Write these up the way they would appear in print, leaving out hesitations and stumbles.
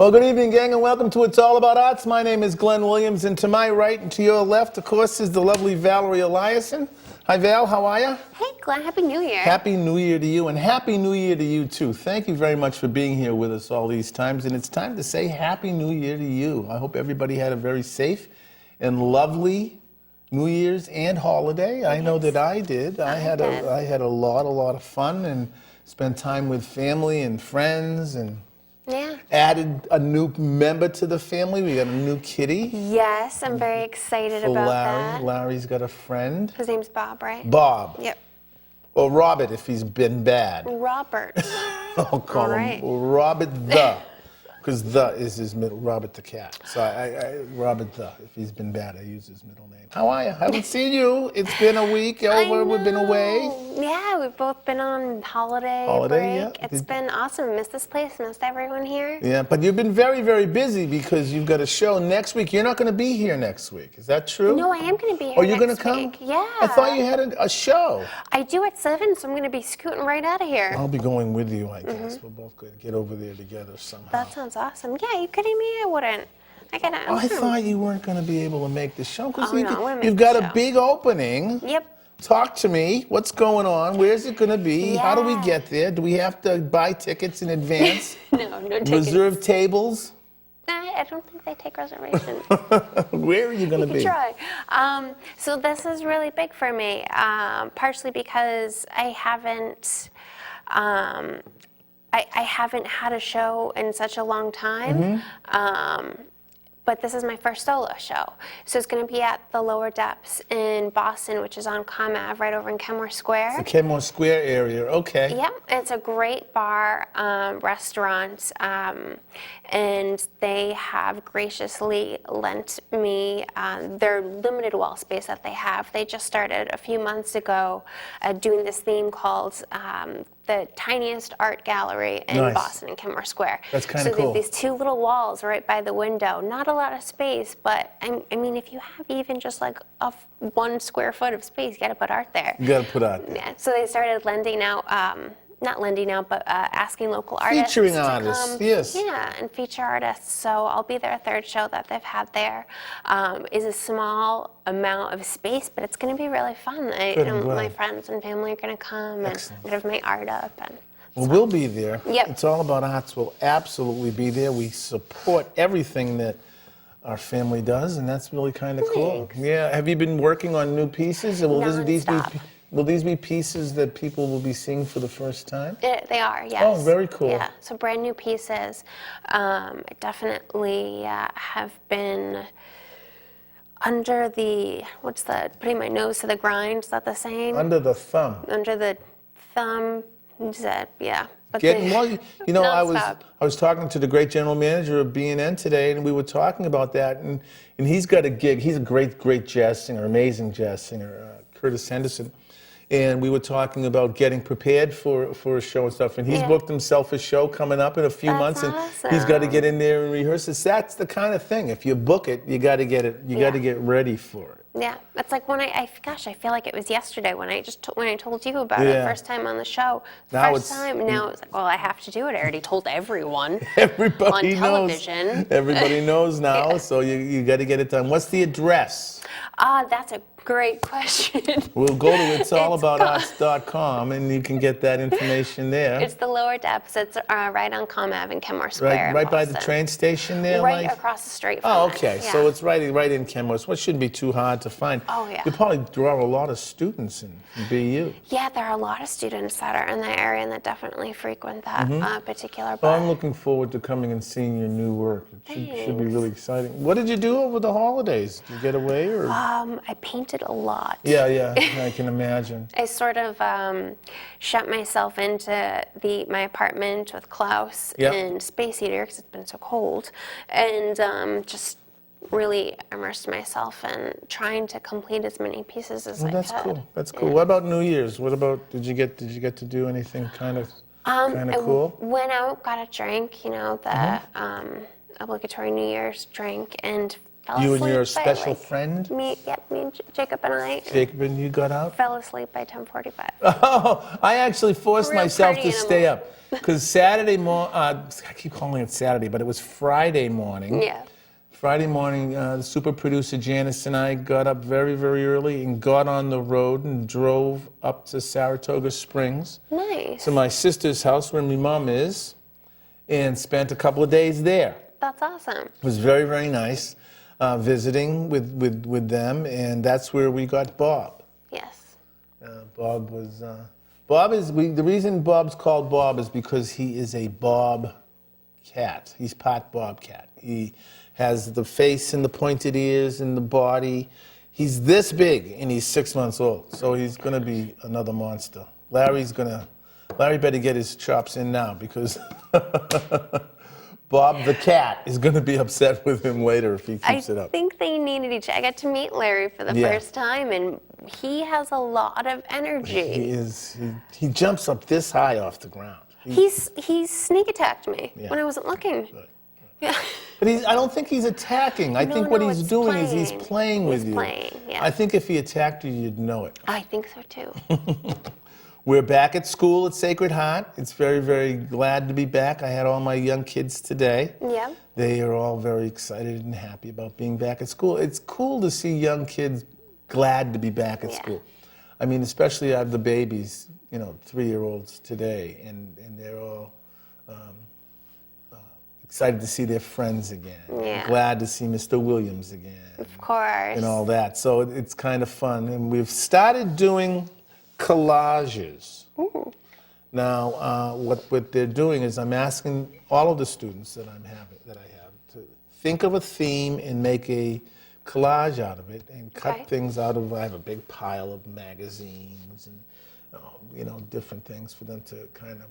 Well, good evening, gang, and welcome to It's All About Arts. My name is Glenn Williams, and to my right and to your left, of course, is the lovely Valerie Eliason. Hi, Val. How are you? Hey, Glenn. Happy New Year. Happy New Year to you, and Happy New Year to you, too. Thank you very much for being here with us all these times, and it's time to say Happy New Year to you. I hope everybody had a very safe and lovely New Year's and holiday. I know that I did. I had a lot of fun and spent time with family and friends and added a new member to the family. We got a new kitty. Yes, I'm very excited about that. Larry's got a friend. His name's Bob, right? Bob. Yep. Or Robert if he's been bad. Robert. I'll call him Robert the. Because the is his middle, Robert the cat. So Robert the, if he's been bad, I use his middle name. How are you? I haven't seen you. It's been a week over. We've been away. Yeah, we've both been on holiday break. Yeah. It's been awesome. Missed this place, missed everyone here. Yeah, but you've been very, very busy because you've got a show next week. You're not going to be here next week. Is that true? No, I am going to be here Oh, you're going to come? Yeah. I thought you had a show. I do at 7, so I'm going to be scooting right out of here. I'll be going with you, I guess. We're both going to get over there together somehow. That sounds awesome. Yeah, you kidding me? I wouldn't. I thought you weren't going to be able to make the show because you've got a big opening. Yep. Talk to me. What's going on? Where's it going to be? Yeah. How do we get there? Do we have to buy tickets in advance? No tickets. Reserve tables? I don't think they take reservations. Where are you going to be? You can try. So this is really big for me, partially because I haven't had a show in such a long time. But this is my first solo show. So it's going to be at the Lower Depths in Boston, which is on Comm Ave, right over in Kenmore Square. The Kenmore Square area, okay. Yep, it's a great bar, restaurant, and they have graciously lent me their limited wall space that they have. They just started a few months ago doing this theme called the tiniest art gallery in Boston in Kenmore Square. That's kind of cool. So these two little walls right by the window. Not a lot of space, but I mean, if you have even just like 1 square foot of space, you got to put art there. You got to put art there. Yeah. So they started lending out, not lending out, but asking local artists. Featuring to artists, come, yes. Yeah, and feature artists. So I'll be their third show that they've had there. Is a small amount of space, but it's going to be really fun. My friends and family are going to come and have my art up. And well, we'll be there. Yep. It's All About Arts. We'll absolutely be there. We support everything that our family does, and that's really kind of cool. Yeah. Have you been working on new pieces? Will these be pieces that people will be seeing for the first time? They are, yes. Oh, very cool. Yeah, so brand new pieces. Definitely have been under the, putting my nose to the grind, is that the saying? Under the thumb. Under the thumb, yeah. But I was talking to the great general manager of BNN today, and we were talking about that, and he's got a gig. He's a great jazz singer, amazing jazz singer, Curtis Henderson. And we were talking about getting prepared for a show and stuff. And he's booked himself a show coming up in a few months, and he's got to get in there and rehearse it. That's the kind of thing. If you book it, you got to get it. You got to get ready for it. Yeah, it's like when I feel like it was yesterday when I told you about it first time on the show. Now it's like, well, I have to do it. I already told everyone. Everybody on television. Knows. Everybody knows now, so you got to get it done. What's the address? That's a great question. We'll go to itsallaboutarts.com and you can get that information there. It's the Lower Depths. It's right on Comm Ave in Kenmore Square. Right by the train station there? Right across the street from okay. Yeah. So it's right in Kenmore. So it shouldn't be too hard to find. Oh, yeah. You probably draw a lot of students in BU. Yeah, there are a lot of students that are in the area and that definitely frequent that particular bar. Well, I'm looking forward to coming and seeing your new work. It should be really exciting. What did you do over the holidays? Did you get away? Or? I painted a lot. Yeah, I can imagine. I sort of shut myself into my apartment with Klaus and Space Heater because it's been so cold, and just really immersed myself in trying to complete as many pieces as I could. That's cool. That's cool. What about New Year's? What about did you get to do anything kind of cool? Went out, got a drink, the obligatory New Year's drink, and fell You asleep and your by, special like, friend? Me and Jacob and I Jacob and you got out? fell asleep by 10:45. Oh, I actually forced Real myself party to stay animal. up because Saturday morning, I keep calling it Saturday, but it was Friday morning. Yeah. Friday morning, the super producer Janice and I got up very, very early and got on the road and drove up to Saratoga Springs Nice. to my sister's house where my mom is and spent a couple of days there. That's awesome. It was very, very nice visiting with them, and that's where we got Bob. Yes. Bob was, the reason Bob's called Bob is because he is a Bob cat. He's part Bobcat. He has the face and the pointed ears and the body. He's this big and he's 6 months old, so he's gonna be another monster. Larry better get his chops in now because Bob the cat is gonna be upset with him later if he keeps it I up. think they needed each other. I got to meet Larry for the Yeah. first time, and he has a lot of energy. He jumps up this high off the ground. He sneak attacked me Yeah. when I wasn't looking. Yeah. But I don't think he's attacking. I think what he's it's doing is he's playing. playing with He's you. playing, yeah. I think if he attacked you, you'd know it. I think so too. We're back at school at Sacred Heart. It's very, very glad to be back. I had all my young kids today. Yeah. They are all very excited and happy about being back at school. It's cool to see young kids glad to be back at Yeah. school. I mean, especially I have the babies, 3-year-olds today, and they're all excited to see their friends again. Yeah. Glad to see Mr. Williams again. Of course. And all that. So it's kind of fun. And we've started doing collages. Ooh. Now, what they're doing is I'm asking all of the students that I have to think of a theme and make a collage out of it and cut Okay. things out of. I have a big pile of magazines and different things for them to kind of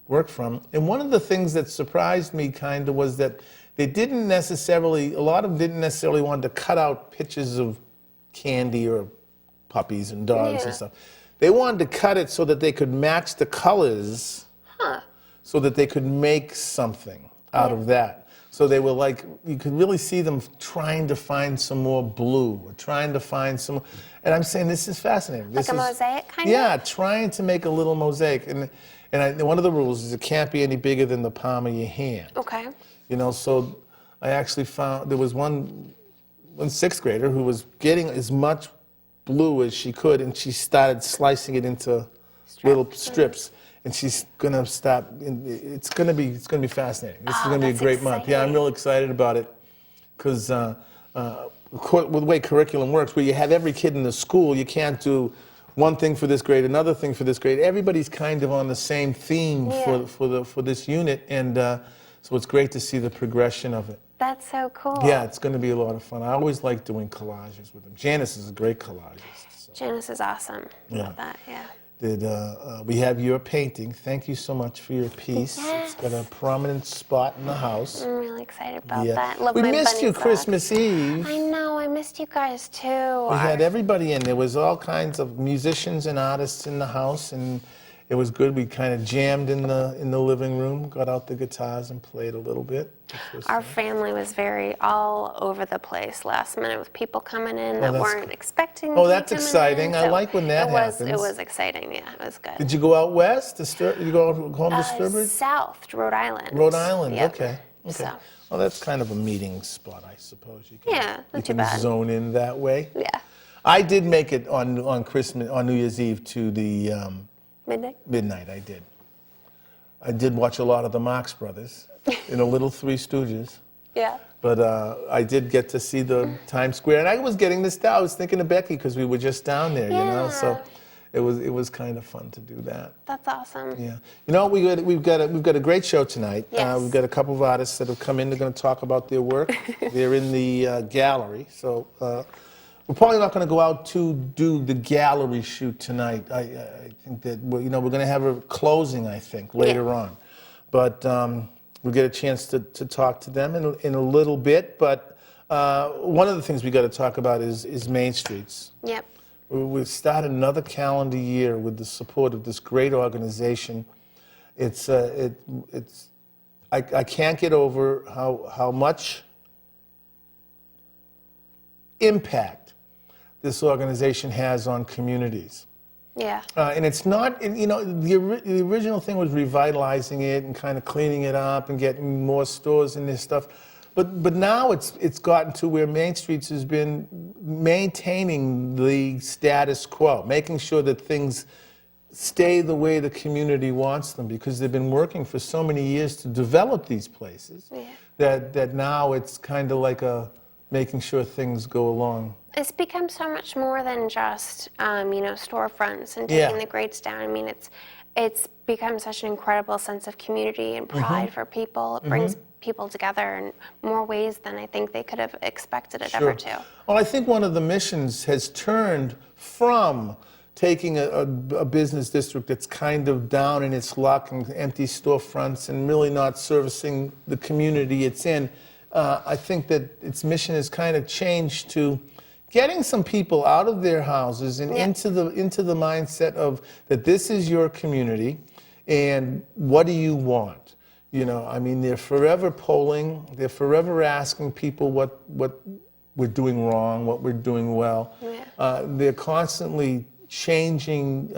work from. And one of the things that surprised me kind of was that a lot of them didn't necessarily want to cut out pictures of candy or puppies and dogs Yeah. and stuff. They wanted to cut it so that they could match the colors so that they could make something out of that. So they were like, you could really see them trying to find some more blue, or trying to find some, and I'm saying this is fascinating. Like a mosaic kind of? Yeah, trying to make a little mosaic. And one of the rules is it can't be any bigger than the palm of your hand. Okay. So I actually found, there was one 6th grader who was getting as much blue as she could, and she started slicing it into little strips. And she's gonna stop. It's gonna be fascinating. This is gonna be a that's great month. Yeah, I'm real excited about it because with the way curriculum works, where you have every kid in the school, you can't do one thing for this grade, another thing for this grade. Everybody's kind of on the same theme for this unit, and so it's great to see the progression of it. That's so cool. Yeah, it's going to be a lot of fun. I always like doing collages with them. Janice is a great collagist. So. Janice is awesome. Yeah. Love that. Yeah. We have your painting. Thank you so much for your piece. Yes. It's got a prominent spot in the house. I'm really excited about Yeah. that. Love We my missed bunny you socks. Christmas Eve. I know. I missed you guys too. We had everybody in. There was all kinds of musicians and artists in the house, and it was good. We kind of jammed in the living room, got out the guitars and played a little bit. Our family was very all over the place last minute with people coming in that that's weren't expecting. Oh, to that's be coming exciting. in, I so like when that it was, happens. It was exciting. Yeah, it was good. Did you go out west? Did you go home to Sturbridge? South, Rhode Island. Rhode Island. Yep. Okay. So, Well, that's kind of a meeting spot, I suppose. You can, Yeah, not you too can bad. zone in that way. yeah. I did make it on New Year's Eve to the Midnight? midnight. I did watch a lot of the Marx Brothers and a little Three Stooges. Yeah. But I did get to see the Times Square, and I was getting this down. I was thinking of Becky because we were just down there, So it was kind of fun to do that. That's awesome. Yeah. We've got a great show tonight. Yes. We've got a couple of artists that have come in. They're going to talk about their work. They're in the gallery, so we're probably not going to go out to do the gallery shoot tonight. I think that we're going to have a closing, I think, later on. But we'll get a chance to talk to them in a little bit. But one of the things we got to talk about is Main Streets. Yep. We start another calendar year with the support of this great organization. I can't get over how much impact this organization has on communities. Yeah. And it's not, you know, the original thing was revitalizing it and kind of cleaning it up and getting more stores and this stuff. But now it's gotten to where Main Streets has been maintaining the status quo, making sure that things stay the way the community wants them, because they've been working for so many years to develop these places, that now it's kind of like making sure things go along. It's become so much more than just, you know, storefronts and taking the grades down. I mean, it's become such an incredible sense of community and pride for people. It brings people together in more ways than I think they could have expected it ever to. Well, I think one of the missions has turned from taking a business district that's kind of down in its luck and empty storefronts and really not servicing the community it's in. I think that its mission has kind of changed to getting some people out of their houses and into the mindset of that this is your community and what do you want? You know, I mean, they're forever polling, they're forever asking people what we're doing wrong, what we're doing well. They're constantly changing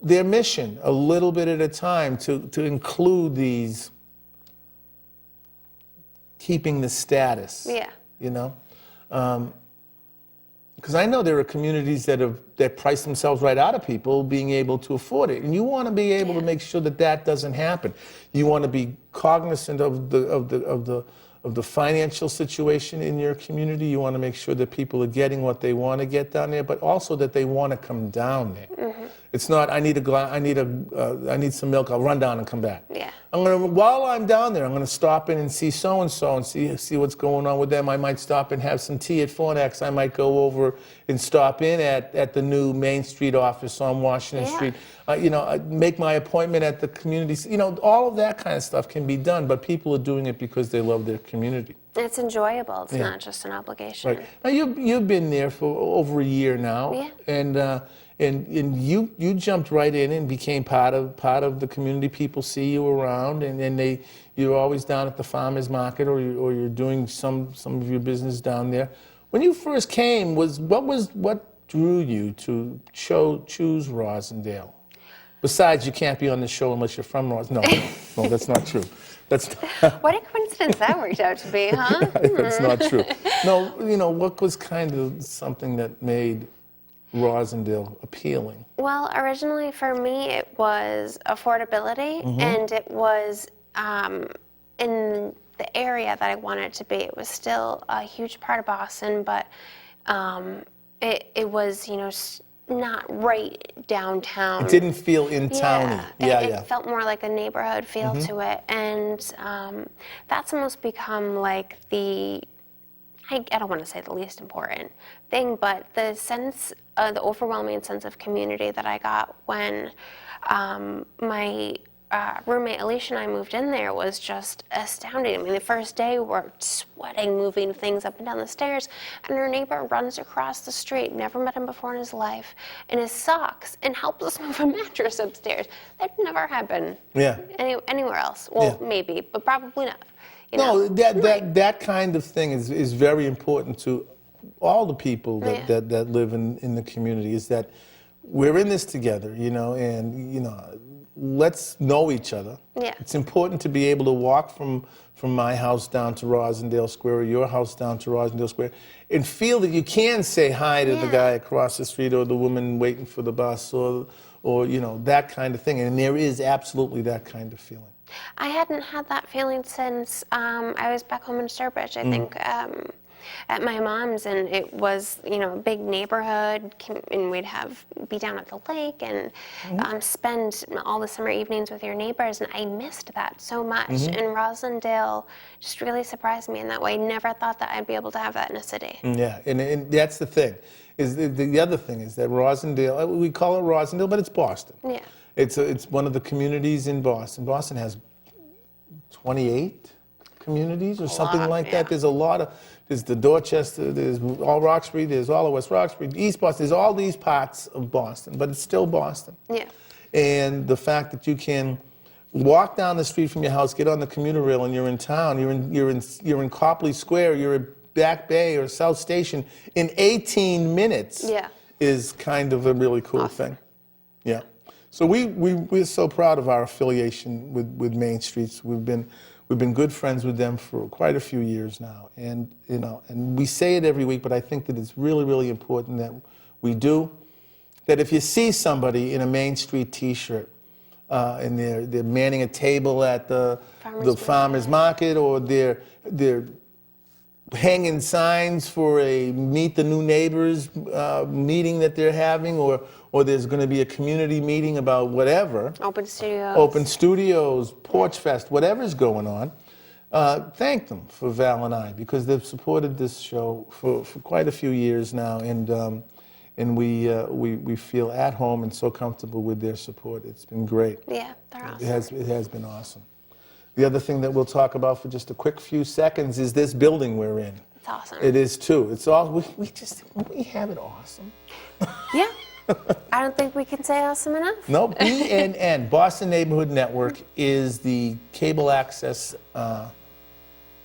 their mission a little bit at a time to include these keeping the status. You know, because I know there are communities that price themselves right out of people being able to afford it, and you want to be able to make sure that that doesn't happen. You want to be cognizant of the financial situation in your community. You want to make sure that people are getting what they want to get down there, but also that they want to come down there. It's not I need some milk. I'll run down and come back. While I'm down there, I'm going to stop in and see so and so and see what's going on with them. I might stop and have some tea at Fornax. I might go over and stop in at the new Main Street office on Washington Street. You know, make my appointment at the community. You know, all of that kind of stuff can be done, but people are doing it because they love their community. It's enjoyable. It's not just an obligation. Right. Now you've been there for over a year now, and you jumped right in and became part of the community. People see you around, and you're always down at the farmers market, or you're doing some of your business down there. When you first came, what drew you to choose Rosendale? Besides, you can't be on the show unless you're from Rosendale. No, that's not true. That's what a coincidence that worked out to be, huh? That's not true. No, you know, what was kind of something that made Rosendale appealing? Well, originally for me it was affordability, and it was in the area that I wanted it to be. It was still a huge part of Boston, but it was, you know, not right downtown. It didn't feel in towny. It felt more like a neighborhood feel to it, and that's almost become like I don't want to say the least important thing, but the sense, the overwhelming sense of community that I got when my roommate Eliason and I moved in there was just astounding. I mean, the first day we're sweating, moving things up and down the stairs, and our neighbor runs across the street, never met him before in his life, in his socks, and helps us move a mattress upstairs. That never happened anywhere else. Well, maybe, but probably not. You know? That kind of thing is very important to all the people that live in the community, is that we're in this together, you know, and, you know, let's know each other. It's important to be able to walk from my house down to Rosendale Square, or your house down to Rosendale Square, and feel that you can say hi to the guy across the street, or the woman waiting for the bus, or you know, that kind of thing. And there is absolutely that kind of feeling. I hadn't had that feeling since I was back home in Sturbridge, I think, at my mom's, and it was, you know, a big neighborhood, and we'd be down at the lake and spend all the summer evenings with your neighbors, and I missed that so much. And Rosendale just really surprised me in that way. I never thought that I'd be able to have that in a city. Yeah, and that's the thing. Is the other thing is that Rosendale, we call it Rosendale, but it's Boston. It's one of the communities in Boston. Boston has 28 communities or something like that. There's a lot of, there's the Dorchester, there's all Roxbury, there's all of West Roxbury, East Boston, there's all these parts of Boston, but it's still Boston. And the fact that you can walk down the street from your house, get on the commuter rail, and you're in town, you're in Copley Square, you're Back Bay or South Station in 18 minutes is kind of a really cool thing. Yeah. So we're so proud of our affiliation with Main Streets. We've been good friends with them for quite a few years now, and and we say it every week, but I think that it's really, really important that we do. That if you see somebody in a Main Street T-shirt and they're manning a table at the farmers market, or they're hanging signs for a Meet the New Neighbors meeting that they're having, or there's going to be a community meeting about whatever. Open studios, Porch Fest, whatever's going on. Thank them for Val and I, because they've supported this show for quite a few years now, and we feel at home and so comfortable with their support. It's been great. Yeah, they're awesome. It has been awesome. The other thing that we'll talk about for just a quick few seconds is this building we're in. It's awesome. It is too. It's all we have it awesome. Yeah. I don't think we can say awesome enough. No, BNN, Boston Neighborhood Network, is the cable access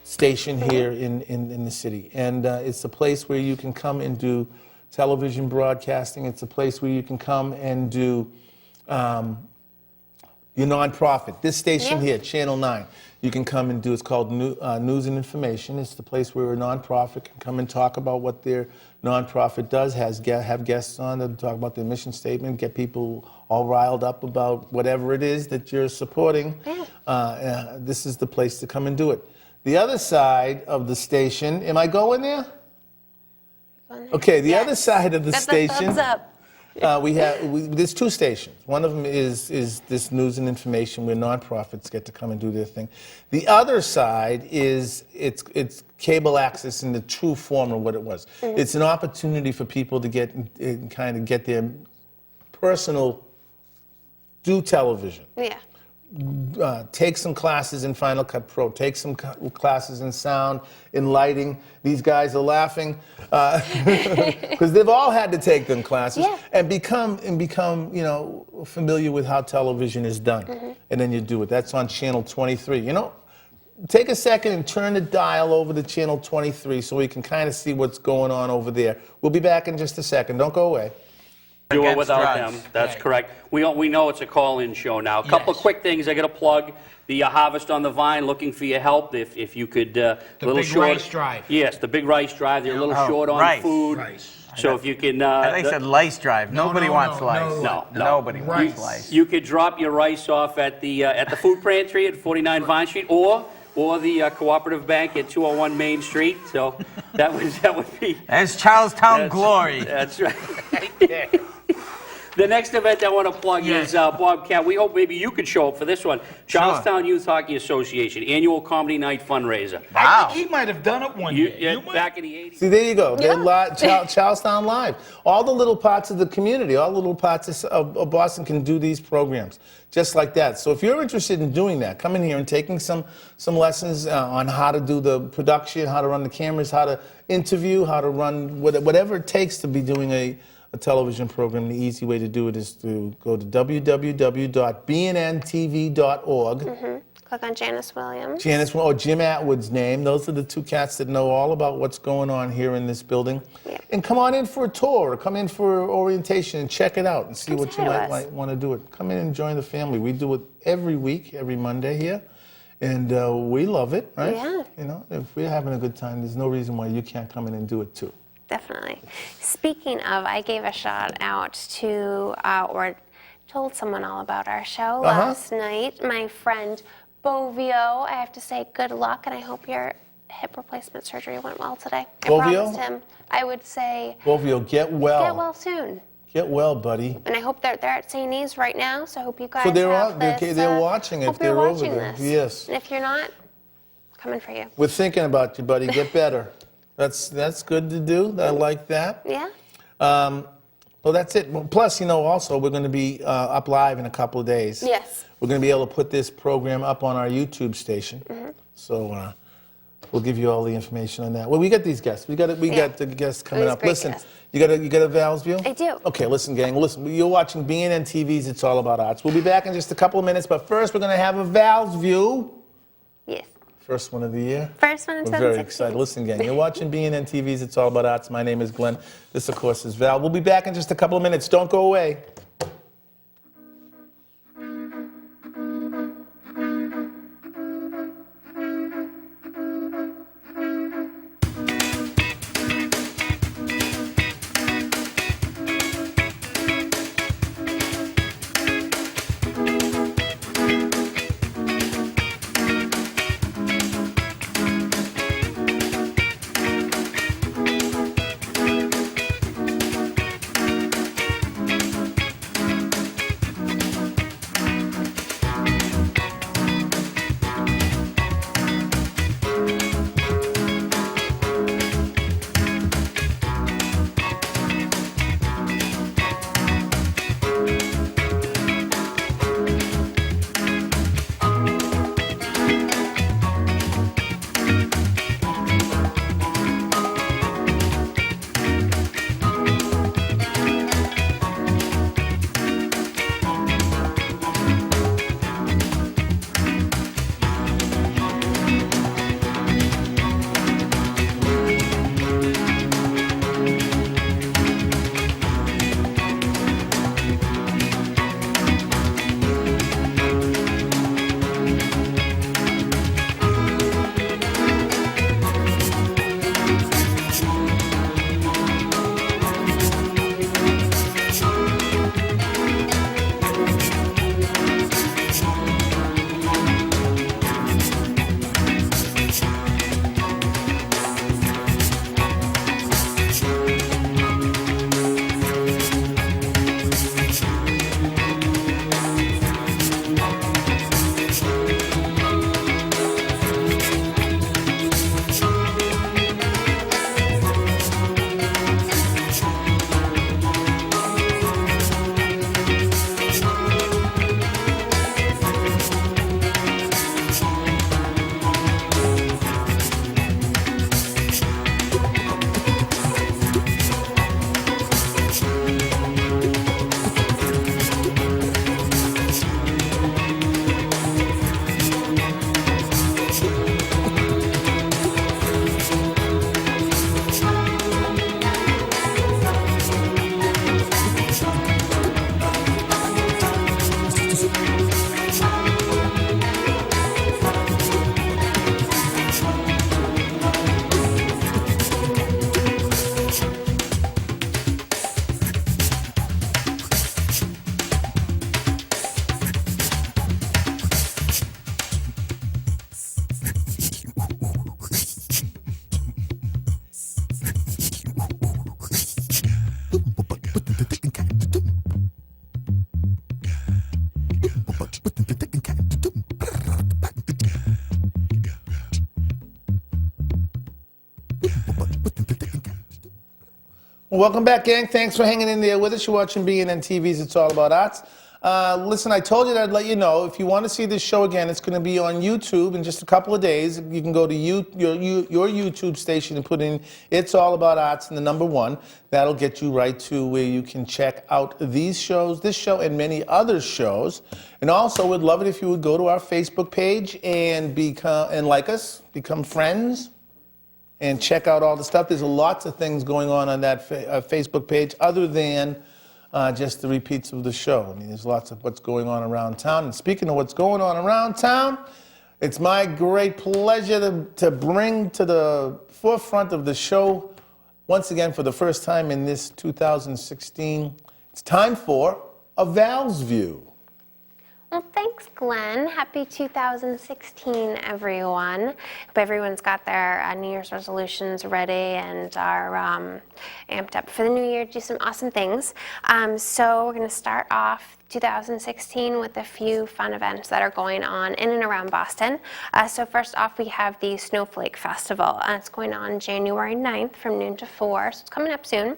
station here in the city. And it's a place where you can come and do television broadcasting. It's a place where you can come and do your nonprofit. This station here, Channel 9, you can come and do. It's called News and Information. It's the place where a nonprofit can come and talk about what their nonprofit does, have guests on to talk about their mission statement, get people all riled up about whatever it is that you're supporting. This is the place to come and do it. The other side of the station, am I going there? Okay, the other side of the station. Thumbs up. There's two stations. One of them is this News and Information, where nonprofits get to come and do their thing. The other side is it's cable access in the true form of what it was. It's an opportunity for people to get their personal do television. Yeah. Take some classes in Final Cut Pro, take some classes in sound, in lighting. These guys are laughing because they've all had to take them classes and become familiar with how television is done. And then you do it. That's on channel 23. Take a second and turn the dial over to channel 23 so we can kind of see what's going on over there. We'll be back in just a second. Don't go away. Do it without them. That's correct. We know it's a call-in show now. A couple of quick things I got to plug. The Harvest on the Vine, looking for your help. If you could, the little big rice drive. Yes, the big rice drive. They're a little short on food. So if you can, I think they said lice drive. Nobody wants lice. No. Nobody wants lice. You could drop your rice off at the food pantry at 49 Vine Street, or the Cooperative Bank at 201 Main Street. So that would be. There's Charlestown glory. That's right. The next event I want to plug is Bobcat. We hope maybe you could show up for this one. Charlestown Youth Hockey Association annual comedy night fundraiser. Wow. I think he might have done it one year. Back in the 80s. See, there you go. Charlestown Live. All the little parts of the community, all the little parts of Boston can do these programs just like that. So if you're interested in doing that, come in here and taking some lessons on how to do the production, how to run the cameras, how to interview, how to run whatever it takes to be doing a television program. The easy way to do it is to go to www.BNN-TV.org. Click on Janice Williams. Or Jim Atwood's name. Those are the two cats that know all about what's going on here in this building. Yeah. And come on in for a tour, or come in for orientation and check it out and see what you might want to do it. Come in and join the family. We do it every week, every Monday here. And we love it, right? Yeah. If we're having a good time, there's no reason why you can't come in and do it too. Definitely. Speaking of, I gave a shout out to, or told someone all about our show last night. My friend Bovio, I have to say good luck, and I hope your hip replacement surgery went well today. I promised him I would say, Bovio, get well. Get well soon. Get well, buddy. And I hope they're at St. E's right now, so I hope you guys they're watching if they're over there. This. Yes. And if you're not, coming for you. We're thinking about you, buddy. Get better. That's good to do. I like that. Yeah. Well, that's it. Well, plus, also we're going to be up live in a couple of days. Yes. We're going to be able to put this program up on our YouTube station. So we'll give you all the information on that. Well, we got these guests. We got the guests coming up. Listen, guests. you got a Val's View? I do. Okay, listen, gang. Listen, you're watching BNN-TV's It's All About Arts. We'll be back in just a couple of minutes, but first we're going to have a Val's View. Yes. First one of the year. First one in We're very 2016. excited. Listen, gang, you're watching BNN-TV's It's All About Arts. My name is Glenn. This, of course, is Val. We'll be back in just a couple of minutes. Don't go away. Welcome back, gang. Thanks for hanging in there with us. You're watching BNN-TV's It's All About Arts. Listen, I told you that I'd let you know. If you want to see this show again, it's going to be on YouTube in just a couple of days. You can go to your YouTube station and put in It's All About Arts and the number 1. That'll get you right to where you can check out these shows, this show, and many other shows. And also, we'd love it if you would go to our Facebook page and like us, become friends, and check out all the stuff. There's lots of things going on that Facebook page other than just the repeats of the show. I mean, there's lots of what's going on around town. And speaking of what's going on around town, it's my great pleasure to bring to the forefront of the show, once again for the first time in this 2016, it's time for A Val's View. Well, thanks, Glenn. Happy 2016, everyone. Hope everyone's got their New Year's resolutions ready and are amped up for the new year to do some awesome things. So we're going to start off 2016 with a few fun events that are going on in and around Boston. So first off, we have the Snowflake Festival. It's going on January 9th from noon to 4, so it's coming up soon.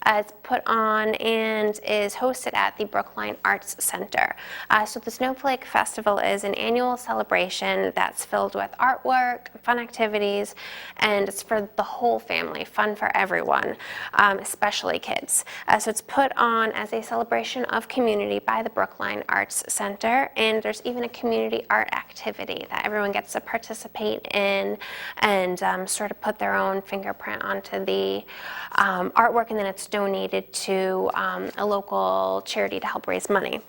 It's put on and is hosted at the Brookline Arts Center. So the Snowflake Festival is an annual celebration that's filled with artwork, fun activities, and it's for the whole family, fun for everyone, especially kids. So it's put on as a celebration of community by the Brookline Arts Center, and there's even a community art activity that everyone gets to participate in and sort of put their own fingerprint onto the artwork, and then it's donated to a local charity to help raise money.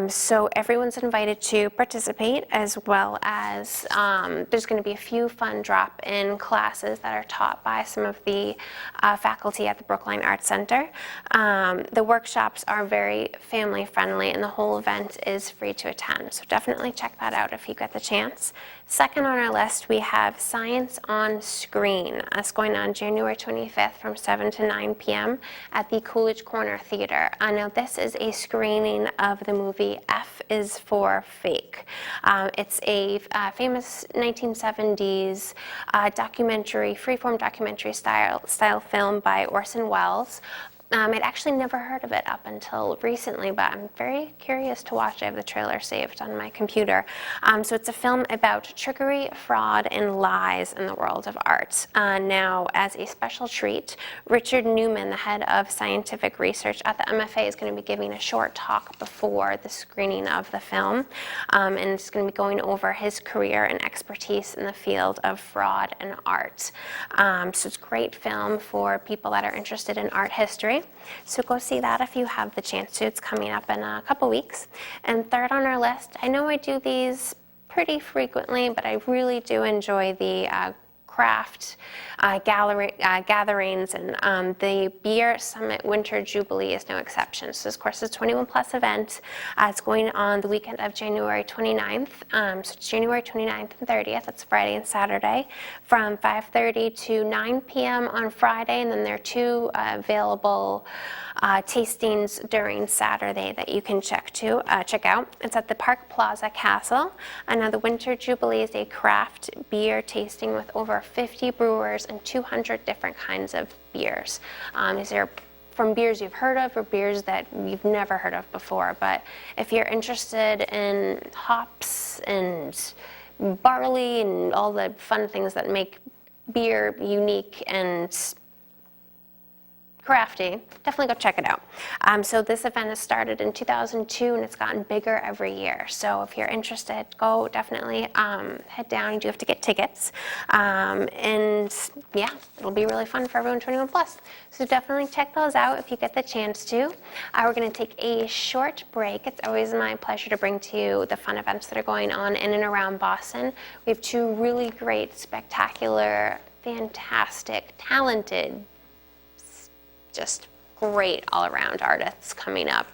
So everyone's invited to participate, as well as there's going to be a few fun drop-in classes that are taught by some of the faculty at the Brookline Arts Center. The workshops are very family-friendly, and the whole event is free to attend. So definitely check that out if you get the chance. Second on our list, we have Science on Screen. It's going on January 25th from 7 to 9 p.m. at the Coolidge Corner Theater. Now, this is a screening of the movie F is for Fake. It's a famous 1970s documentary, freeform documentary style film by Orson Welles. I'd actually never heard of it up until recently, but I'm very curious to watch. I have the trailer saved on my computer. So it's a film about trickery, fraud, and lies in the world of art. Now, as a special treat, Richard Newman, the head of scientific research at the MFA, is going to be giving a short talk before the screening of the film, and it's going to be going over his career and expertise in the field of fraud and art. So it's a great film for people that are interested in art history. So go see that if you have the chance to. It's coming up in a couple weeks. And third on our list, I know I do these pretty frequently, but I really do enjoy the craft gatherings, and the Beer Summit Winter Jubilee is no exception. So this, of course, is a 21 plus event. It's going on the weekend of January 29th. So it's January 29th and 30th. It's Friday and Saturday from 5:30 to 9 p.m. on Friday, and then there are two available tastings during Saturday that you can check out. It's at the Park Plaza Castle. Now the Winter Jubilee is a craft beer tasting with over 50 brewers and 200 different kinds of beers. These are from beers you've heard of or beers that you've never heard of before. But if you're interested in hops and barley and all the fun things that make beer unique and crafty, definitely go check it out. So this event has started in 2002, and it's gotten bigger every year. So if you're interested, go definitely head down. You do have to get tickets. And yeah, it'll be really fun for everyone 21 plus. So definitely check those out if you get the chance to. We're going to take a short break. It's always my pleasure to bring to you the fun events that are going on in and around Boston. We have two really great, spectacular, fantastic, talented, just great all-around artists coming up.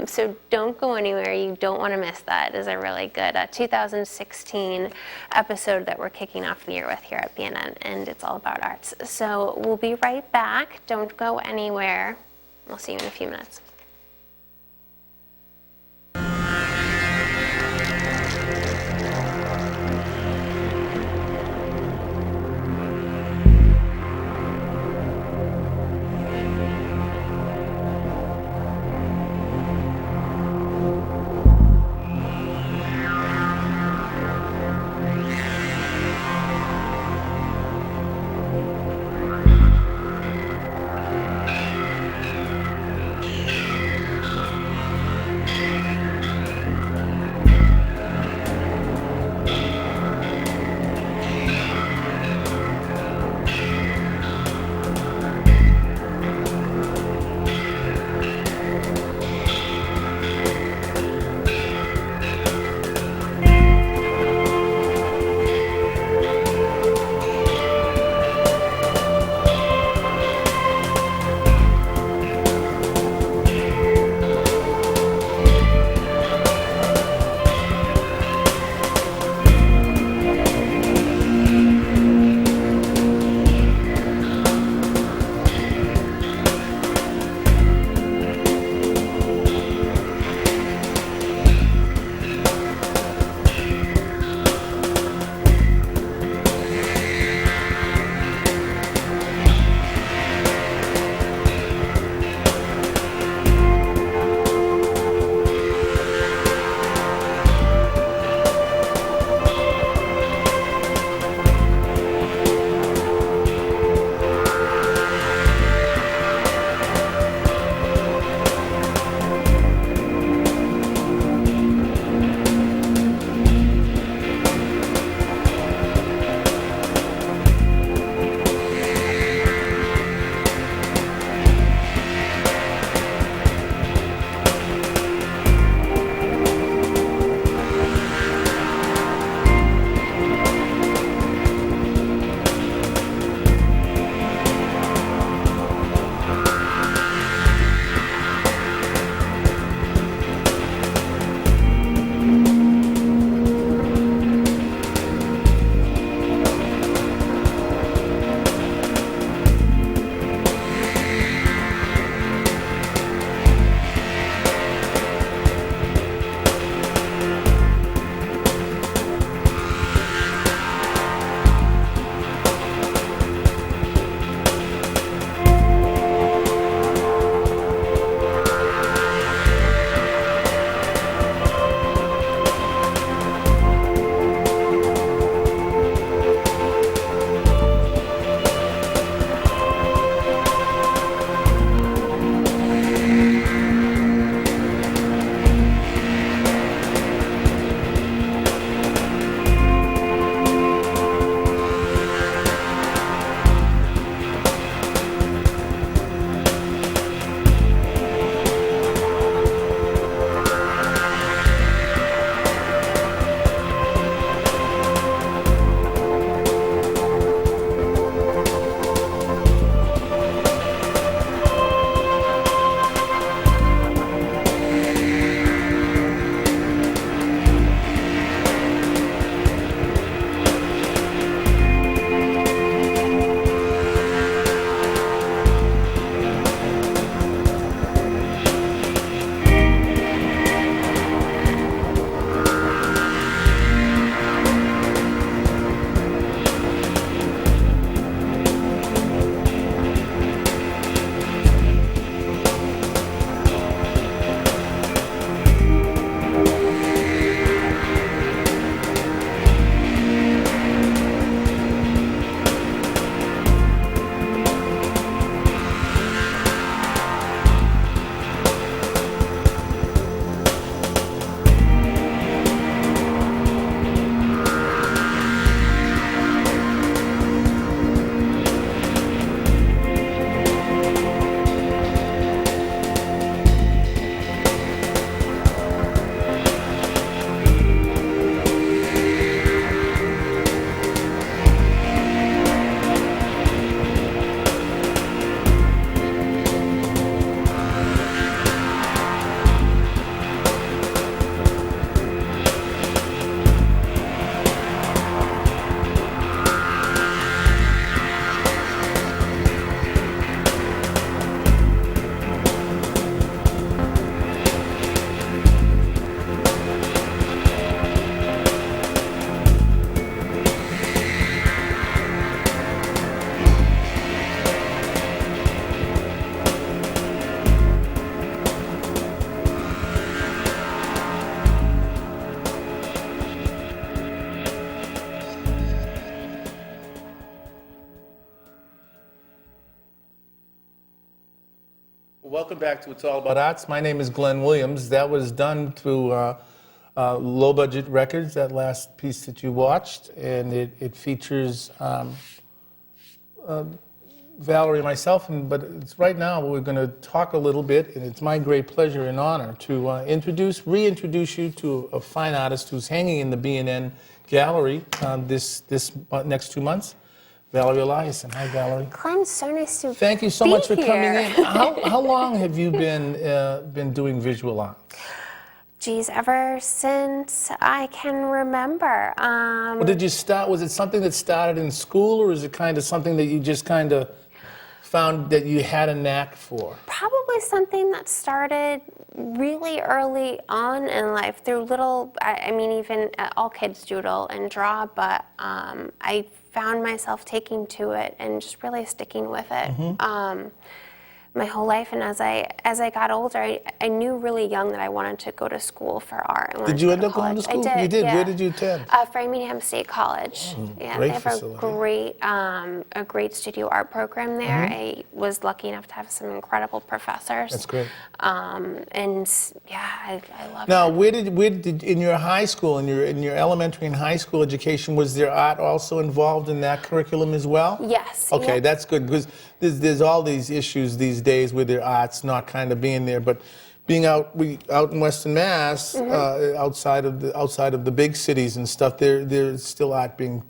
So don't go anywhere. You don't want to miss that. It is a really good 2016 episode that we're kicking off the year with here at BNN, and it's all about arts. So we'll be right back. Don't go anywhere. We'll see you in a few minutes. Welcome back to It's All About Arts. My name is Glenn Williams. That was done through Low Budget Records, that last piece that you watched, and it features Valerie and myself, but it's right now we're going to talk a little bit, and it's my great pleasure and honor to reintroduce you to a fine artist who's hanging in the BNN gallery this next 2 months. Valerie Eliason. Hi, Valerie. Glenn, so nice to Thank you so be much for coming here. in. How long have you been doing visual arts? Geez, ever since I can remember. Well, did you start? Was it something that started in school, or is it kind of something that you just kind of found that you had a knack for? Probably something that started really early on in life through little, I mean, even all kids doodle and draw, but I found myself taking to it and just really sticking with it. My whole life, and as I got older, I knew really young that I wanted to go to school for art. Did you end up going to school? I did. You did. Yeah. Where did you attend? Framingham State College. Yeah, great they have facility. a great studio art program there. I was lucky enough to have some incredible professors. That's great. And yeah, I love Now, it. where did in your high school, in your elementary and high school education, was there art also involved in that curriculum as well? Yes. Okay, yep. that's good, because there's all these issues these days with their arts not kind of being there, but being out in Western Mass, outside of the big cities and stuff, there's still art being.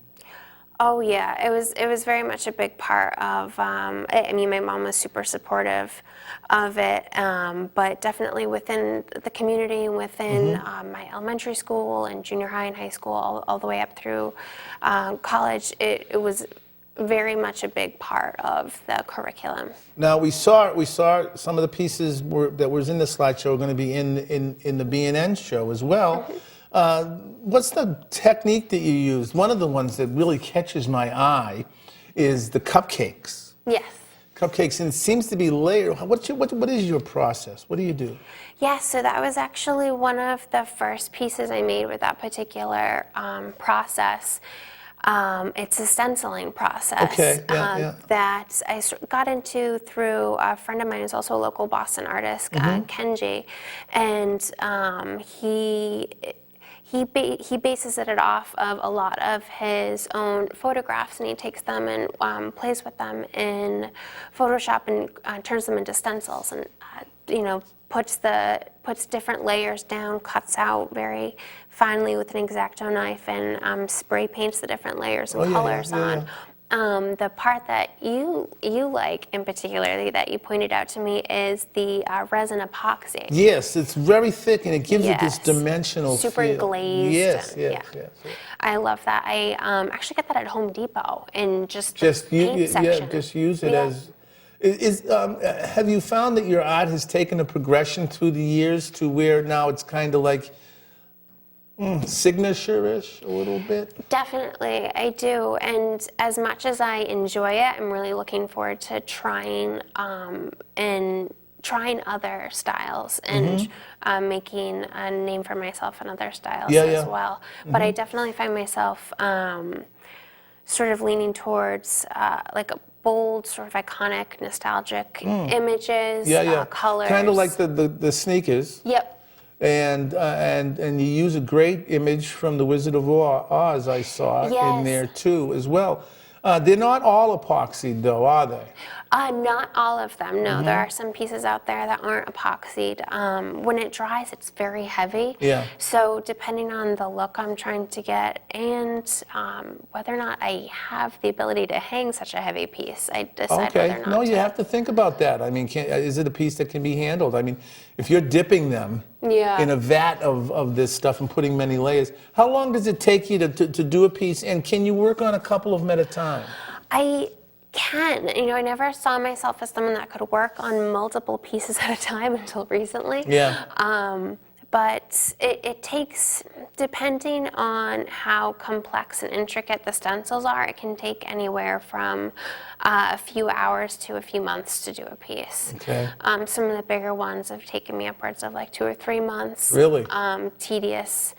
Oh yeah, it was very much a big part of. I mean, my mom was super supportive of it, but definitely within the community and within my elementary school and junior high and high school, all the way up through college, it was very much a big part of the curriculum. Now we saw some of the pieces that was in the slideshow are going to be in the BNN show as well. What's the technique that you use? One of the ones that really catches my eye is the cupcakes. Yes. Cupcakes, and it seems to be layered. What is your process? What do you do? Yeah, so that was actually one of the first pieces I made with that particular process. It's a stenciling process Okay, yeah. that I got into through a friend of mine who's also a local Boston artist, Kenji, and he bases it off of a lot of his own photographs, and he takes them and plays with them in Photoshop and turns them into stencils, and puts different layers down, cuts out very finely with an X-Acto knife, and spray paints the different layers and colors on. The part that you like in particular that you pointed out to me is the resin epoxy. Yes, it's very thick and it gives it this Yes. dimensional Super feel. glazed. Yes, and- yes. I love that. I actually got that at Home Depot in just the Just paint section. just use it Yeah. as. Have you found that your art has taken a progression through the years to where now it's kind of like signature-ish a little bit? Definitely, I do. And as much as I enjoy it, I'm really looking forward to trying other styles and making a name for myself in other styles as well. But I definitely find myself sort of leaning towards like a bold, sort of iconic, nostalgic images, colors. Kind of like the sneakers. Yep. And you use a great image from The Wizard of Oz, I saw in Yes. there too as well. They're not all epoxied though, are they? Not all of them, no. There are some pieces out there that aren't epoxied. When it dries, it's very heavy. Yeah. So depending on the look I'm trying to get and whether or not I have the ability to hang such a heavy piece, I decide whether or not No, you to. have to think about that. I mean, is it a piece that can be handled? I mean, if you're dipping them in a vat of this stuff and putting many layers, how long does it take you to do a piece, and can you work on a couple of them at a time? I can. I never saw myself as someone that could work on multiple pieces at a time until recently. Yeah. But it takes, depending on how complex and intricate the stencils are, it can take anywhere from a few hours to a few months to do a piece. Okay. Some of the bigger ones have taken me upwards of like 2 or 3 months. Really? Tedious,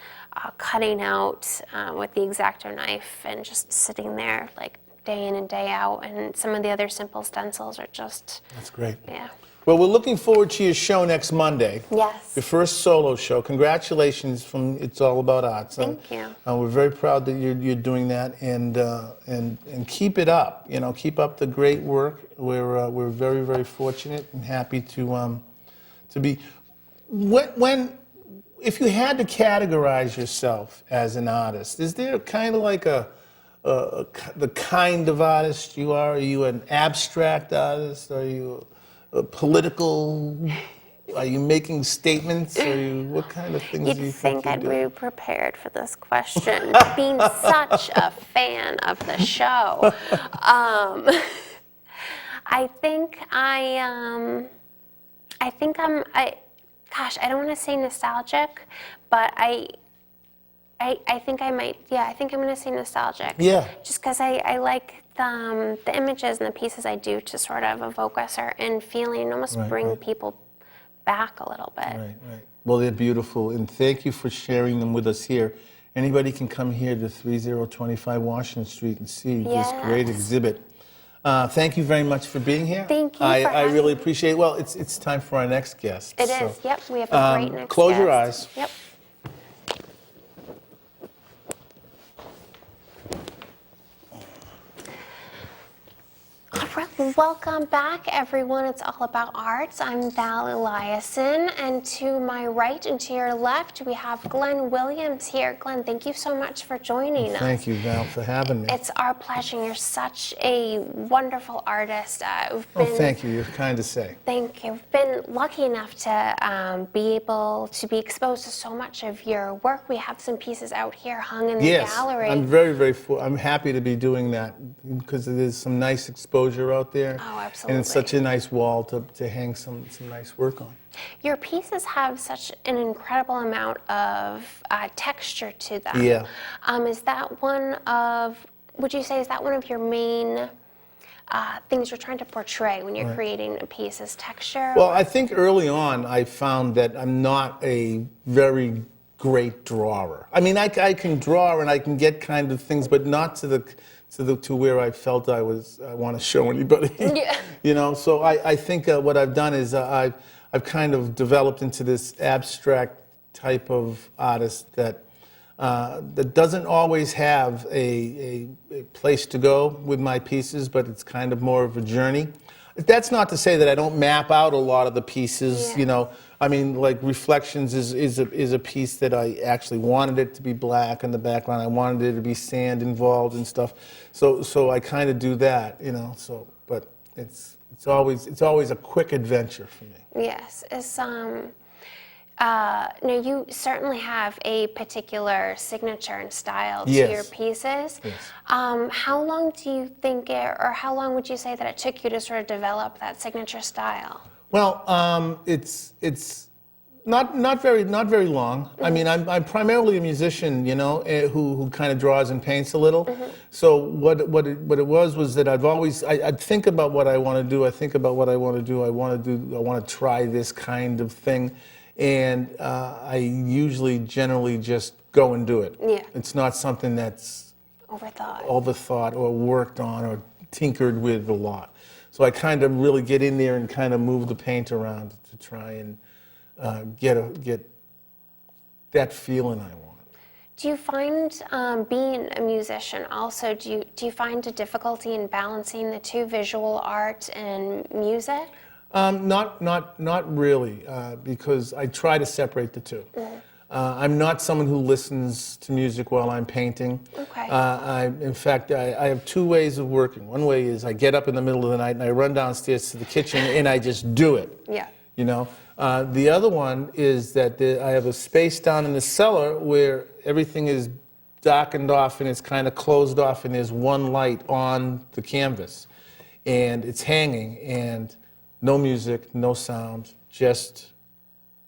cutting out with the X-Acto knife and just sitting there like day in and day out, and some of the other simple stencils are just, That's great. yeah. Well, we're looking forward to your show next Monday. Yes. Your first solo show. Congratulations from It's All About Arts. Thank you. We're very proud that you're doing that, and keep it up. You know, keep up the great work. We're very, very fortunate and happy to be. If you had to categorize yourself as an artist, is there kind of like the kind of artist you are? Are you an abstract artist? Are you political? Are you making statements? What kind of things do you think I'd you do? be prepared for this question, being such a fan of the show. I think I'm, gosh, I don't want to say nostalgic, but I think I might, yeah, I think I'm going to say nostalgic. Yeah. Just because I like the images and the pieces I do to sort of evoke a certain feeling, almost bring people back a little bit. Right. Well, they're beautiful, and thank you for sharing them with us here. Anybody can come here to 3025 Washington Street and see this great exhibit. Thank you very much for being here. Thank you I really appreciate it. Well, it's time for our next guest. It is, yep, we have a great next close your guest. eyes. Yep. All right, welcome back, everyone. It's All About Arts. I'm Val Eliason, and to my right and to your left, we have Glenn Williams here. Glenn, thank you so much for joining us. Thank you, Val, for having me. It's our pleasure. You're such a wonderful artist. Thank you. You're kind to say. Thank you. I've been lucky enough to be able to be exposed to so much of your work. We have some pieces out here hung in the gallery. I'm I'm happy to be doing that because there's some nice exposure out there. Oh, absolutely. And it's such a nice wall to hang some nice work on. Your pieces have such an incredible amount of texture to them. Yeah. Is that one of, would you say, is that one of your main things you're trying to portray when you're creating a piece, is texture? Well, I think early on I found that I'm not a very great drawer. I mean, I can draw and I can get kind of things, but not to where I felt I want to show anybody. Yeah. You know, so I think what I've done is I've kind of developed into this abstract type of artist that doesn't always have a place to go with my pieces, but it's kind of more of a journey. That's not to say that I don't map out a lot of the pieces, Yeah. you know. I mean, like Reflections is a piece that I actually wanted it to be black in the background. I wanted there to be sand involved and stuff. So I kind of do that, you know. So, but it's always a quick adventure for me. Yes. Now, you certainly have a particular signature and style to your pieces. Yes. How long do you think, or how long would you say that it took you to sort of develop that signature style? Well, it's not very long. I mean, I'm primarily a musician, you know, who kind of draws and paints a little. So what it was that I'd think about what I want to do. I think about what I want to do. I want to try this kind of thing, and I usually generally just go and do it. Yeah. It's not something that's Overthought or worked on or tinkered with a lot. So I kind of really get in there and kind of move the paint around to try and get that feeling I want. Do you find being a musician also, do you find a difficulty in balancing the two, visual art and music? Not really, because I try to separate the two. I'm not someone who listens to music while I'm painting. Okay. In fact, I have two ways of working. One way is I get up in the middle of the night and I run downstairs to the kitchen and I just do it. Yeah. You know. The other one is that I have a space down in the cellar where everything is darkened off and it's kind of closed off and there's one light on the canvas. And it's hanging and no music, no sound, just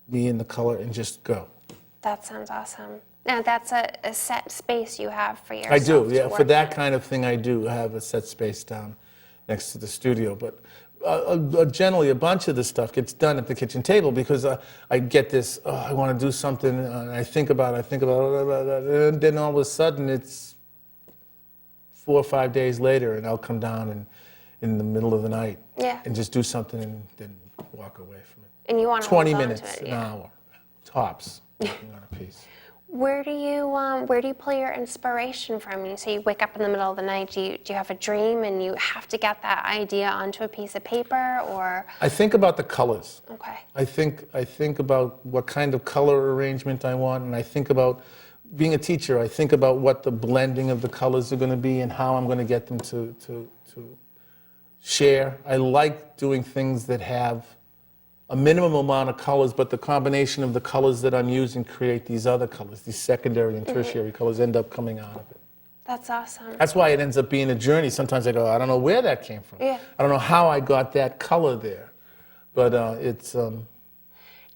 me in the color and just go. That sounds awesome. Now, that's a set space you have for yourself. I do, to yeah. work For that in. kind of thing, I do have a set space down next to the studio. But generally, a bunch of the stuff gets done at the kitchen table because I get this, I want to do something, and I think about it, and then all of a sudden it's 4 or 5 days later, and I'll come down and in the middle of the night and just do something and then walk away from it. And you want to 20 hold on minutes, to it, an hour, tops, working on a piece. Where do you pull your inspiration from? You say you wake up in the middle of the night. Do you have a dream and you have to get that idea onto a piece of paper, or? I think about the colors. Okay. I think about what kind of color arrangement I want, and I think about being a teacher. I think about what the blending of the colors are going to be and how I'm going to get them to share. I like doing things that have a minimum amount of colors, but the combination of the colors that I'm using create these other colors. These secondary and tertiary colors end up coming out of it. That's awesome. That's why it ends up being a journey. Sometimes I go, I don't know where that came from. Yeah. I don't know how I got that color there. But it's...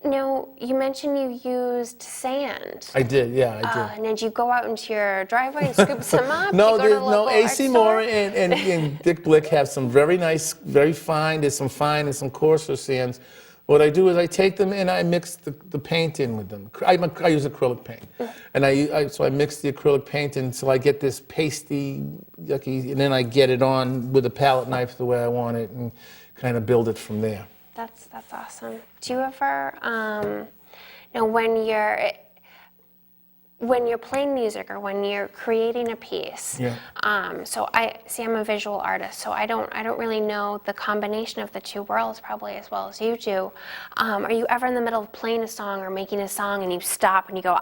Now, you mentioned you used sand. I did, yeah, I did. And did you go out into your driveway and scoop some up? No, Do you go to the local art AC store? Moore and Dick Blick have some very nice, very fine. There's some fine and some coarser sands. What I do is I take them and I mix the paint in with them. I use acrylic paint, and so I mix the acrylic paint until I get this pasty, yucky, and then I get it on with a palette knife the way I want it, and kind of build it from there. That's awesome. Do you ever, when you're playing music or when you're creating a piece? Yeah. So I'm a visual artist, so I don't really know the combination of the two worlds probably as well as you do. Are you ever in the middle of playing a song or making a song and you stop and you go,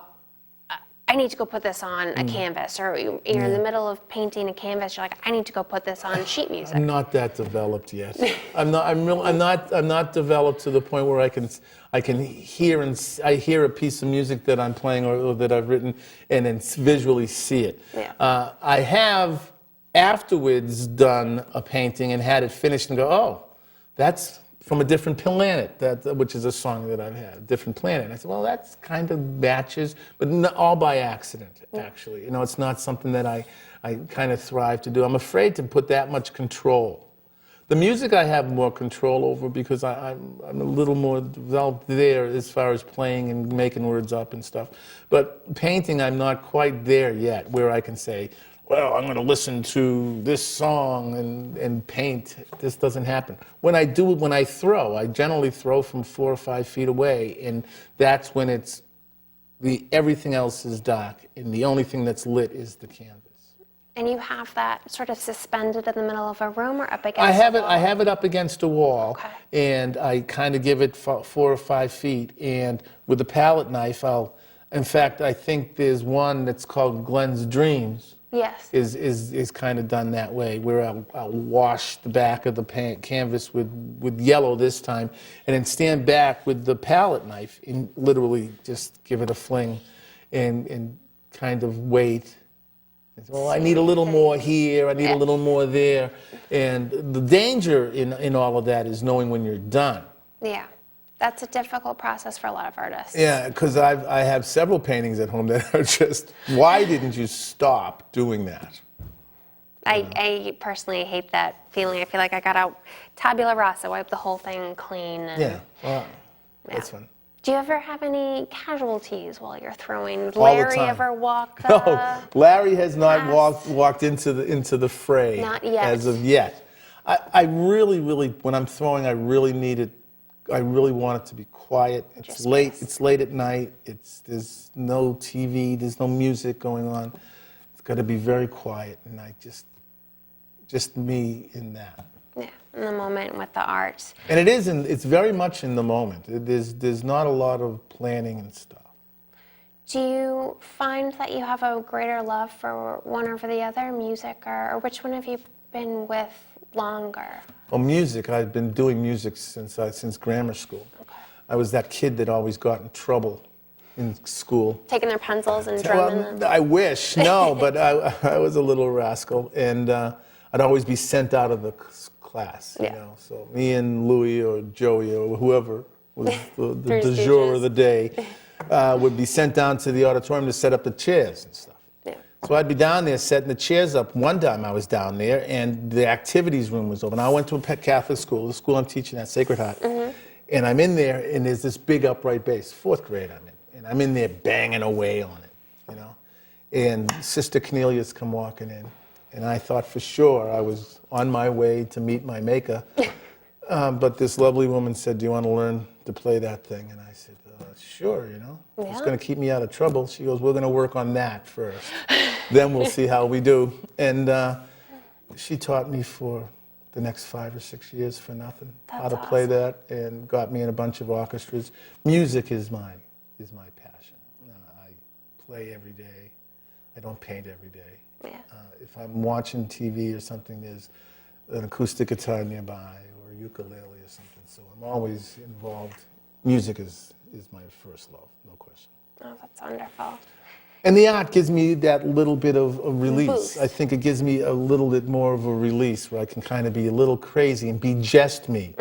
I need to go put this on a canvas, or you're in the middle of painting a canvas. You're like, I need to go put this on sheet music. I'm not that developed yet. I'm not developed to the point where I can hear I hear a piece of music that I'm playing or that I've written and then visually see it. Yeah. I have afterwards done a painting and had it finished and go, oh, that's from a different planet, which is a song that I've had, a different planet. And I said, well, that's kind of matches, but not all by accident, actually. You know, it's not something that I kind of thrive to do. I'm afraid to put that much control. The music I have more control over because I'm a little more developed there as far as playing and making words up and stuff. But painting, I'm not quite there yet, where I can say, well, I'm going to listen to this song and paint. This doesn't happen. When I throw, I generally throw from 4 or 5 feet away, and that's when everything else is dark, and the only thing that's lit is the canvas. And you have that sort of suspended in the middle of a room or up against I have a wall? I have it up against a wall, Okay. and I kind of give it 4 or 5 feet, and with a palette knife, in fact, I think there's one that's called Glenn's Dreams. Yes. Is kind of done that way, where I'll wash the back of the canvas with yellow this time, and then stand back with the palette knife and literally just give it a fling and kind of wait. Well, I need a little more here, I need a little more there. And the danger in all of that is knowing when you're done. Yeah. That's a difficult process for a lot of artists. Yeah, because I have several paintings at home that are just, why didn't you stop doing that? I personally hate that feeling. I feel like I got out tabula rasa, wipe the whole thing clean. And, Yeah, well, that's fun. Do you ever have any casualties while you're throwing? All the Larry time. ever walk? No, Larry has not past? walked into the fray. Not yet. As of yet. I really, when I'm throwing, I really want it to be quiet. It's Just late. nice. It's late at night. There's no TV. There's no music going on. It's got to be very quiet, and I just me in that. Yeah, in the moment with the art. And it's very much in the moment. There's not a lot of planning and stuff. Do you find that you have a greater love for one over the other, music, or which one have you been with longer? Well, music. I've been doing music since grammar school. Okay. I was that kid that always got in trouble in school. Taking their pencils and drumming them? I wish, no, but I was a little rascal, and I'd always be sent out of the class, you know. So me and Louie or Joey or whoever was the du jour of the day would be sent down to the auditorium to set up the chairs and stuff. Yeah. So I'd be down there setting the chairs up. One time I was down there, and the activities room was open. I went to a Catholic school, the school I'm teaching at, Sacred Heart, and I'm in there, and there's this big upright bass, 4th grade I'm in, and I'm in there banging away on it, you know. And Sister Cornelius come walking in, And I thought for sure I was on my way to meet my maker. But this lovely woman said, do you want to learn to play that thing? And I said, sure, you know. It's going to keep me out of trouble. She goes, we're going to work on that first. Then we'll see how we do. And she taught me for the next 5 or 6 years for nothing how to play that, and got me in a bunch of orchestras. Music is my passion. I play every day. I don't paint every day. Yeah. If I'm watching TV or something, there's an acoustic guitar nearby or a ukulele or something. So I'm always involved. Music is my first love, no question. Oh, that's wonderful. And the art gives me that little bit of release. Boost. I think it gives me a little bit more of a release where I can kind of be a little crazy and be just me.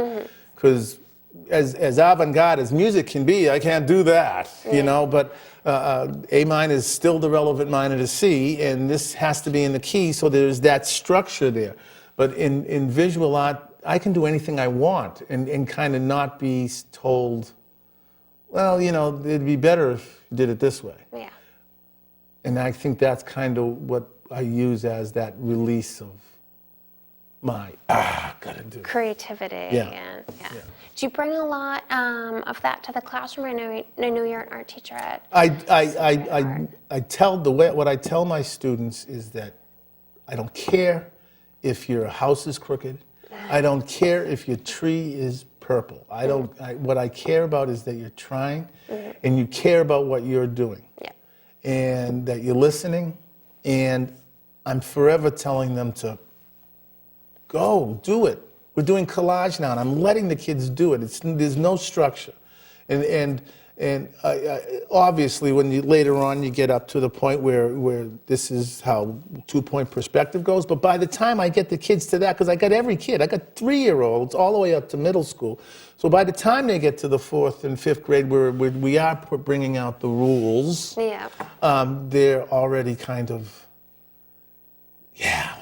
Because as avant-garde as music can be, I can't do that, you know, but A minor is still the relevant minor to C, and this has to be in the key, so there's that structure there. But in visual art, I can do anything I want and kind of not be told, well, you know, it'd be better if you did it this way. Yeah. And I think that's kind of what I use as that release of my, gotta do it. Creativity. Yeah. And, do you bring a lot of that to the classroom? I know you're an art teacher at. I tell what I tell my students is that I don't care if your house is crooked. I don't care if your tree is purple. What I care about is that you're trying and you care about what you're doing. Yeah. And that you're listening, and I'm forever telling them to go, do it. We're doing collage now, and I'm letting the kids do it. There's no structure. And obviously, when later on you get up to the point where this is how 2-point perspective goes, but by the time I get the kids to that, because I got every kid, I got 3-year-olds all the way up to middle school, so by the time they get to the 4th and 5th grade, we are bringing out the rules, they're already kind of,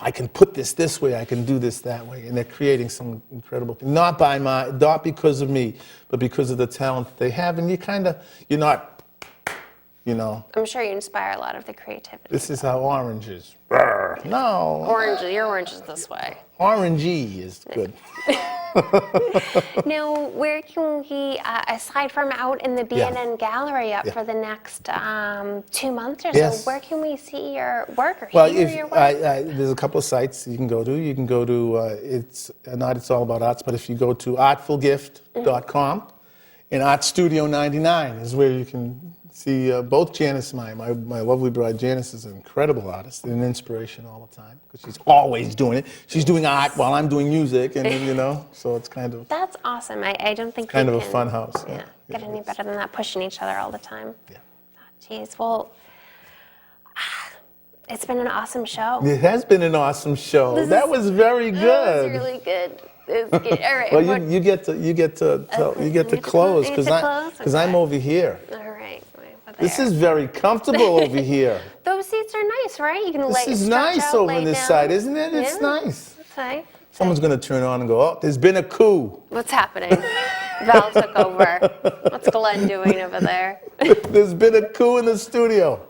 I can put this way, I can do this that way, and they're creating some incredible thing. Not because of me, but because of the talent that they have, and you're not, you know. I'm sure you inspire a lot of the creativity. This is how orange is. Brr. No. Your orange is this way. Orangey is good. Now, where can we, aside from out in the BNN gallery up for the next 2 months or so, where can we see your work or hear your work? There's a couple of sites you can go to. You can go to, it's all about arts, but if you go to artfulgift.com, and Art Studio 99 is where you can see both Janice and my lovely bride Janice is an incredible artist and an inspiration all the time because she's always doing it. She's doing art while I'm doing music, and you know, so it's kind of. That's awesome. I don't think kind you of can, a fun house. Get any better than that, pushing each other all the time. Yeah. Geez, well, it's been an awesome show. It has been an awesome show. That was very good. That was really good. It was good. All right. Well, you get to close because I'm over here. All right. This is very comfortable over here. Those seats are nice, right? You can This is nice over on this side, isn't it? It's nice. Okay. Someone's going to turn on and go, oh, there's been a coup. What's happening? Val took over. What's Glenn doing over there? There's been a coup in the studio.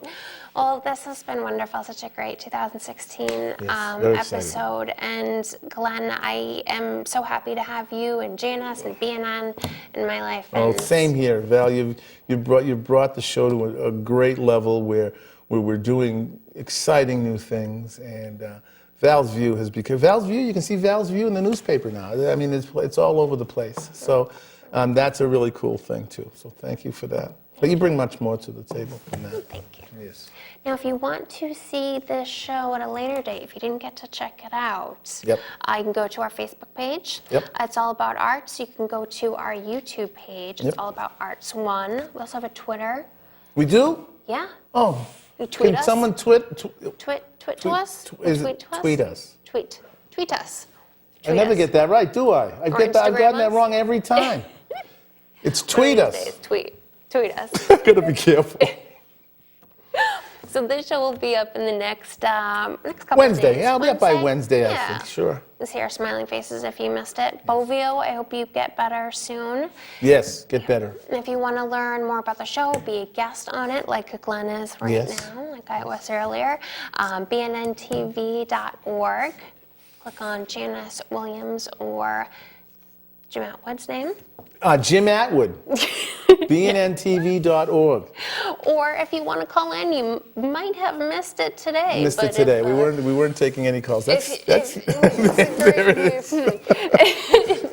Well, this has been wonderful. Such a great 2016 episode. And Glenn, I am so happy to have you and Janice and BNN in my life. Oh, same here, Val. You brought the show to a great level where we're doing exciting new things. And Val's View has become Val's View. You can see Val's View in the newspaper now. I mean, it's all over the place. So that's a really cool thing too. So thank you for that. But you bring much more to the table than that. Thank you. Yes. Now, if you want to see this show at a later date, if you didn't get to check it out, you can go to our Facebook page. It's all about arts. You can go to our YouTube page. It's all about arts 1. We also have a Twitter. We do? Yeah. Oh. You tweet Can us? someone tweet to us? Tweet us. Tweet us. I never get that right, do I? I've gotten that wrong every time. It's tweet us. Tweet us. Gotta be careful. So this show will be up in the next couple Wednesday. of days. Yeah, I'll be up by Wednesday, I think. Sure. To see our smiling faces if you missed it. Bovio, I hope you get better soon. Yes, get better. And if you want to learn more about the show, be a guest on it, like Glenn is right Yes. now, like I was earlier. BNN-TV.org. Click on Janice Williams or Jim Atwood's name. Jim Atwood, BNN-TV.org. Or if you want to call in, you might have missed it today. Missed it but today. if, We weren't taking any calls. That's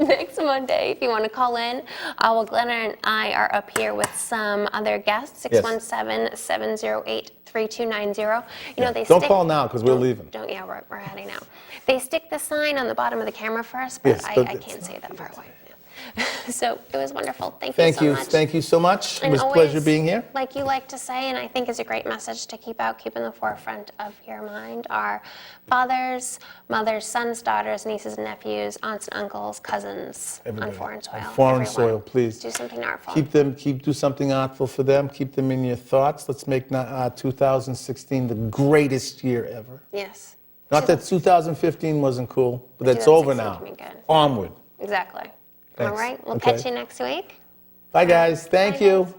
next Monday, if you want to call in, well, Glenn and I are up here with some other guests. 617-708-3290. You know, they Don't call now because we're leaving. Yeah, we're heading out. They stick the sign on the bottom of the camera for us, but Yes, I but- can't say that far away. So it was wonderful. Thank Thank you you. so much. Thank you so much. It And was a always, pleasure being here. Like you like to say, and I think is a great message to keep in the forefront of your mind, are fathers, mothers, sons, daughters, nieces, and nephews, aunts and uncles, cousins Everybody. on foreign soil. On foreign everyone. soil, please. Do something artful. Do something artful for them. Keep them in your thoughts. Let's make 2016 the greatest year ever. Yes. Not that 2015 wasn't cool, but that's over 2016 now. can be good. Onward. Exactly. Thanks. All right. We'll Okay. catch you next week. Bye, guys. Thank Bye, you. guys.